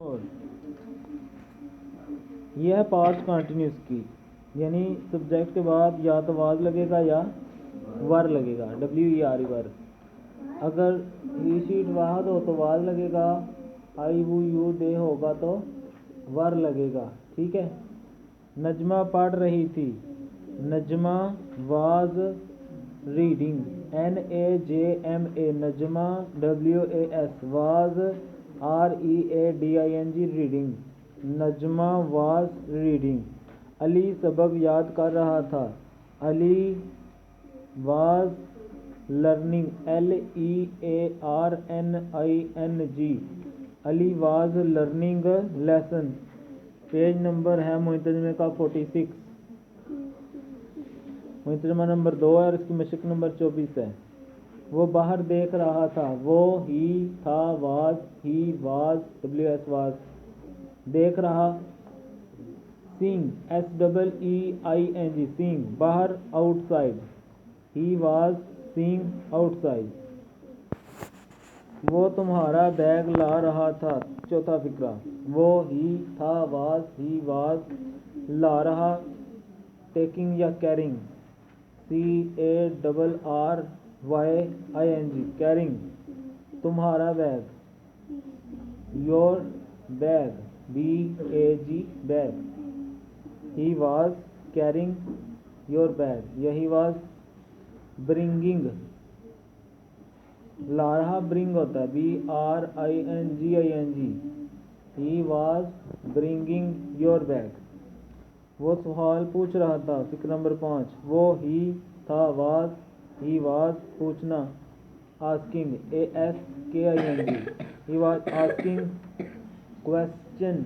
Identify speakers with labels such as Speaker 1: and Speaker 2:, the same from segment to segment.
Speaker 1: और यह है पास्ट कंटिन्यूस की, यानी सब्जेक्ट के बाद या तो वाज लगेगा या वर लगेगा, WER वर। अगर ही शीट वाहद हो तो वाज लगेगा, आई वो यू दे होगा तो वर लगेगा। ठीक है। नजमा पढ़ रही थी, Najma was reading, NAJMA Najma, WAS was, READING reading, Najma was reading. Ali सबक याद कर रहा था, Ali was learning, LEARNING, Ali was learning lesson. Page number है मुतरजमे का 46, मुतरजमा नंबर 2 है और इसकी मशक नंबर 24 है। वो बाहर देख रहा था, वो ही था was, he was, WS was, देख रहा। सीइंग, SEEING सीइंग, बाहर, outside, he was seeing outside. वो तुम्हारा बैग ला रहा था, चौथा फिक्रा। वो ही था वाज, ही वाज, ला रहा, टेकिंग या कैरिंग, CARRYING कैरिंग, तुम्हारा bag. Your bag, BAG bag. He was carrying your bag, यही वाज ब्रिंगिंग, ला रहा ब्रिंग होता है, BRINGING, he was bringing your bag. वो सवाल पूछ रहा था, फिक्र नंबर 5। वो ही था वाज, ही वाज, पूछना, asking, ASKING, he was asking question,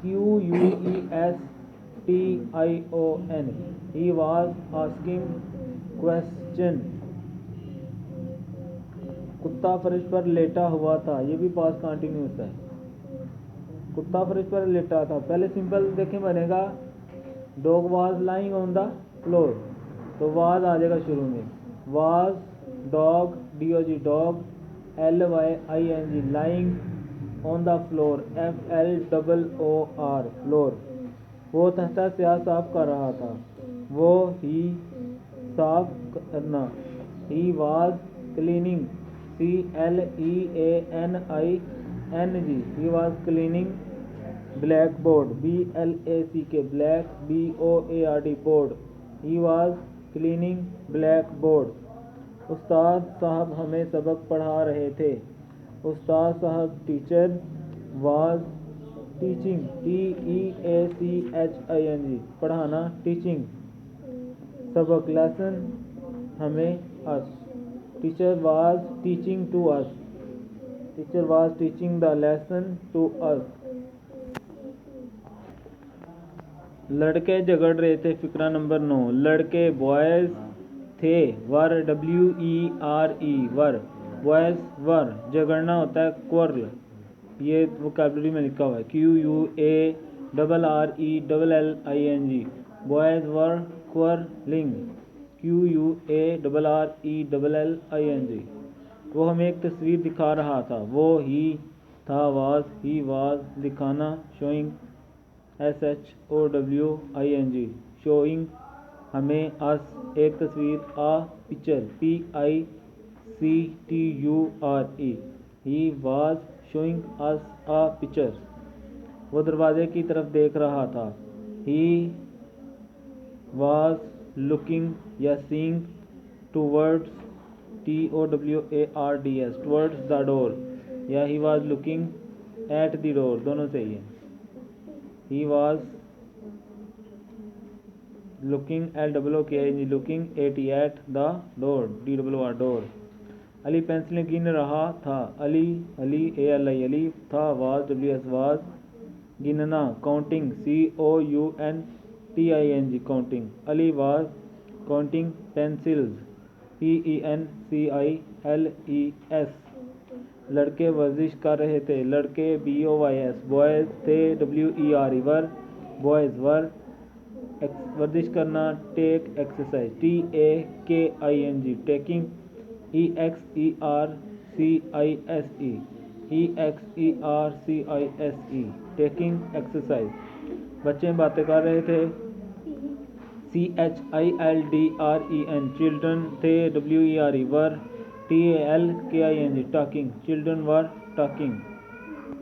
Speaker 1: QUESTION, he was asking question. कुत्ता फर्श पर लेटा हुआ था, ये भी पास्ट कंटिन्यूस है। कुत्ता फर्श पर लेटा था, पहले सिंपल देखें बनेगा, dog was lying on the floor, तो वाज आ जाएगा शुरू में, was dog, DOG dog, LYING lying on the floor, FLOOR floor. वो तख्ता स्याह साफ कर रहा था, वो ही साफ करना, he was cleaning, CLEANING, he was cleaning black board, BLACK black, BOARD board, he was cleaning black board. उस्ताद साहब हमें सबक पढ़ा रहे थे, उस्ताद साहब टीचर वाज टीचिंग, TEACHING पढ़ाना, टीचिंग सबक, लेसन हमें, us, teacher was teaching to us, teacher was teaching the lesson to us. लड़के झगड़ रहे थे, फिक्रा नंबर 9। लड़के बॉयज थे, वर, WERE वर, बॉयज वर, झगड़ना होता है क्वर्ल, ये वोकैबुलरी में लिखा हुआ है, QUARRELLING, बॉयज वर क्वर्लिंग, QUARRELLING। वो हमें एक तस्वीर दिखा रहा था, वो ही था वाज, ही वाज, दिखाना, शोइंग, SHOWING शोइंग हमें, अस एक तस्वीर, a picture, PICTURE, he was showing us a picture. वो दरवाजे की तरफ देख रहा था, ही वाज लुकिंग या seeing towards, TOWARDS towards the door, या he was looking at the door, दोनों सही है। He was looking, LOOKING looking, AT at the door, DOOR door. Ali पेंसिलें गिन रहा था, अली, अली ALI अली, था वाज, WS वाज, गिनना, counting, COUNTING counting. Ali was counting pencils, PENCILES। लड़के वर्जिश कर रहे थे, लड़के BOYS बॉयज थे, WERE वर, बॉयज वर, वर्जिश करना, take exercise, TAKING taking, EXERCISE EXERCISE taking exercise, बच्चे बातें कर रहे थे। CHILDREN चिल्ड्रन थे। WERE were. TALKING talking children were talking.